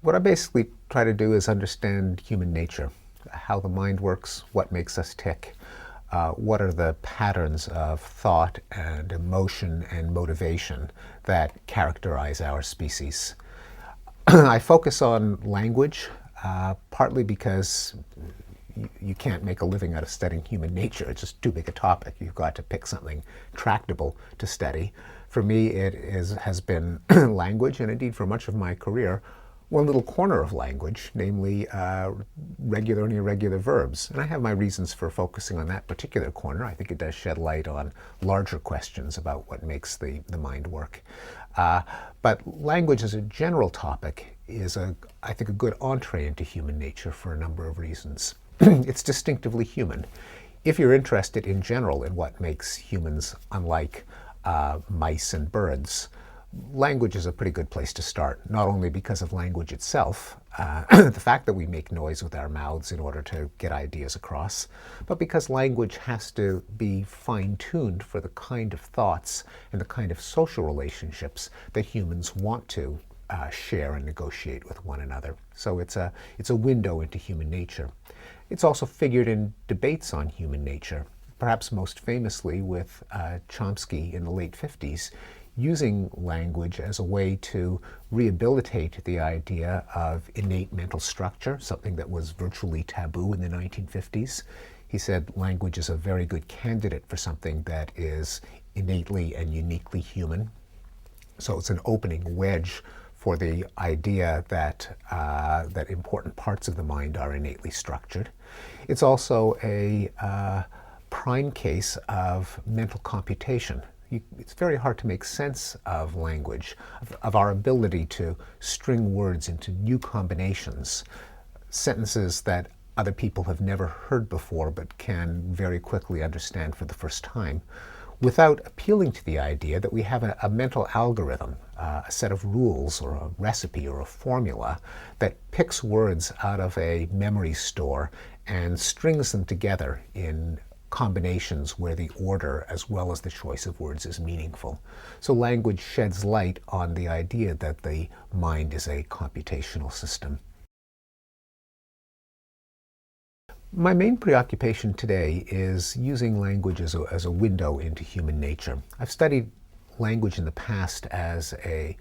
What I basically try to do is understand human nature, how the mind works, what makes us tick, what are the patterns of thought and emotion and motivation that characterize our species. I focus on language, partly because you can't make a living out of studying human nature. It's just too big a topic. You've got to pick something tractable to study. For me, has been language, and indeed for much of my career, one little corner of language, namely regular and irregular verbs. And I have my reasons for focusing on that particular corner. I think it does shed light on larger questions about what makes the mind work. But language as a general topic is, I think, a good entree into human nature for a number of reasons. It's distinctively human. If you're interested in general in what makes humans unlike mice and birds, language is a pretty good place to start, not only because of language itself, the fact that we make noise with our mouths in order to get ideas across, but because language has to be fine-tuned for the kind of thoughts and the kind of social relationships that humans want to share and negotiate with one another. So it's a window into human nature. It's also figured in debates on human nature, perhaps most famously with Chomsky in the late 50s, using language as a way to rehabilitate the idea of innate mental structure, something that was virtually taboo in the 1950s. He said language is a very good candidate for something that is innately and uniquely human. So it's an opening wedge for the idea that, that important parts of the mind are innately structured. It's also a prime case of mental computation. It's very hard to make sense of language, of our ability to string words into new combinations, sentences that other people have never heard before but can very quickly understand for the first time, without appealing to the idea that we have a mental algorithm, a set of rules or a recipe or a formula that picks words out of a memory store and strings them together in combinations where the order as well as the choice of words is meaningful. So language sheds light on the idea that the mind is a computational system. My main preoccupation today is using language as a window into human nature. I've studied language in the past as an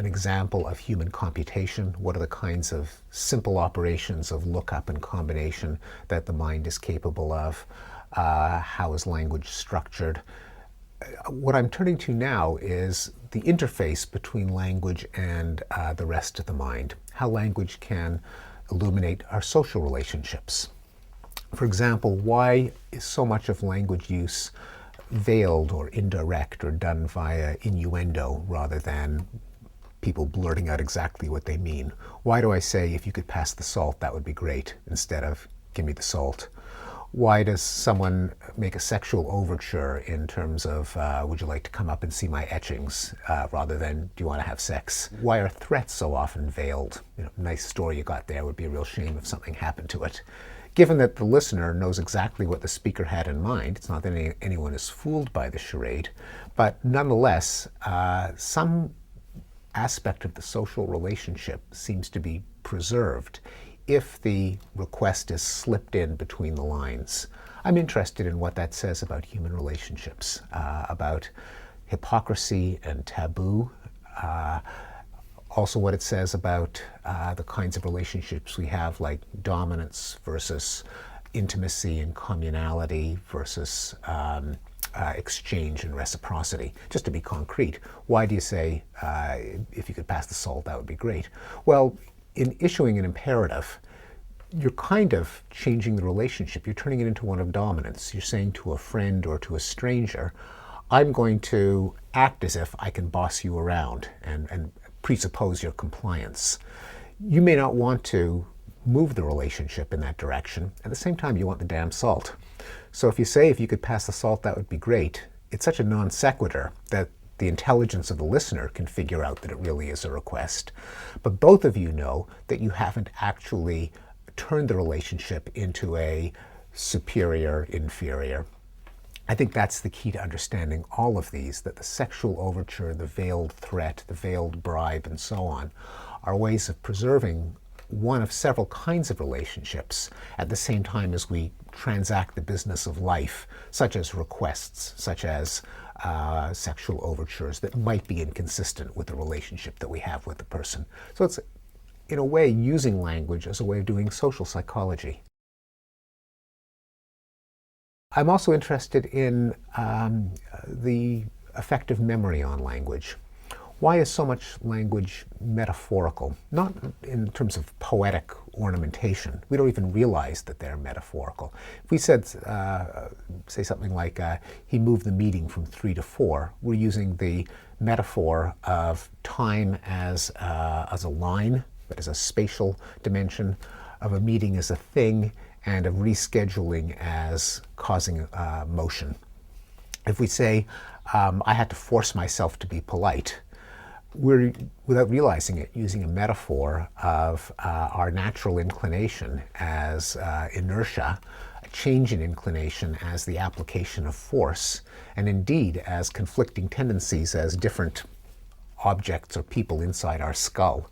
example of human computation. What are the kinds of simple operations of lookup and combination that the mind is capable of? How is language structured? What I'm turning to now is the interface between language and the rest of the mind, how language can illuminate our social relationships. For example, why is so much of language use veiled or indirect or done via innuendo rather than people blurting out exactly what they mean? Why do I say, if you could pass the salt, that would be great, instead of give me the salt? Why does someone make a sexual overture in terms of, would you like to come up and see my etchings, rather than, do you want to have sex? Why are threats so often veiled? You know, nice story you got there, would be a real shame if something happened to it. Given that the listener knows exactly what the speaker had in mind, it's not that anyone is fooled by the charade, but nonetheless, some aspect of the social relationship seems to be preserved if the request is slipped in between the lines. I'm interested in what that says about human relationships, about hypocrisy and taboo, also what it says about the kinds of relationships we have, like dominance versus intimacy and communality versus exchange and reciprocity. Just to be concrete, why do you say, if you could pass the salt, that would be great? Well, in issuing an imperative, you're kind of changing the relationship. You're turning it into one of dominance. You're saying to a friend or to a stranger, I'm going to act as if I can boss you around and presuppose your compliance. You may not want to move the relationship in that direction. At the same time, you want the damn salt. So if you say, if you could pass the salt, that would be great, it's such a non sequitur that the intelligence of the listener can figure out that it really is a request. But both of you know that you haven't actually turned the relationship into a superior, inferior. I think that's the key to understanding all of these, that the sexual overture, the veiled threat, the veiled bribe, and so on, are ways of preserving one of several kinds of relationships at the same time as we transact the business of life, such as requests, such as sexual overtures that might be inconsistent with the relationship that we have with the person. So it's, in a way, using language as a way of doing social psychology. I'm also interested in the effect of memory on language. Why is so much language metaphorical? Not in terms of poetic ornamentation. We don't even realize that they're metaphorical. If we said, say something like, he moved the meeting from 3 to 4, we're using the metaphor of time as a line, that is a spatial dimension, of a meeting as a thing, and of rescheduling as causing motion. If we say, I had to force myself to be polite, we're, without realizing it, using a metaphor of our natural inclination as inertia, a change in inclination as the application of force, and indeed as conflicting tendencies as different objects or people inside our skull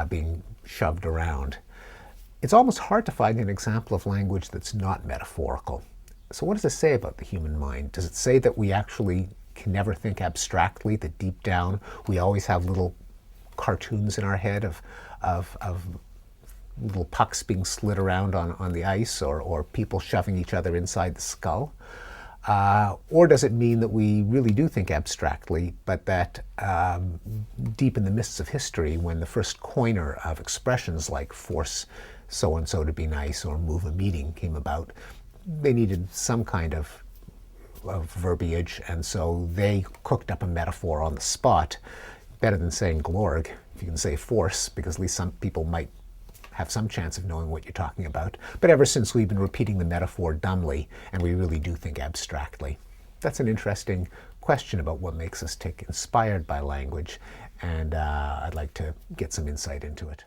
being shoved around. It's almost hard to find an example of language that's not metaphorical. So what does it say about the human mind? Does it say that we actually can never think abstractly, that deep down we always have little cartoons in our head of little pucks being slid around on the ice, or people shoving each other inside the skull? Or does it mean that we really do think abstractly, but that deep in the mists of history, when the first coiner of expressions like force so-and-so to be nice or move a meeting came about, they needed some kind of verbiage, and so they cooked up a metaphor on the spot. Better than saying glorg, if you can say force, because at least some people might have some chance of knowing what you're talking about. But ever since, we've been repeating the metaphor dumbly, and we really do think abstractly. That's an interesting question about what makes us tick, inspired by language, and I'd like to get some insight into it.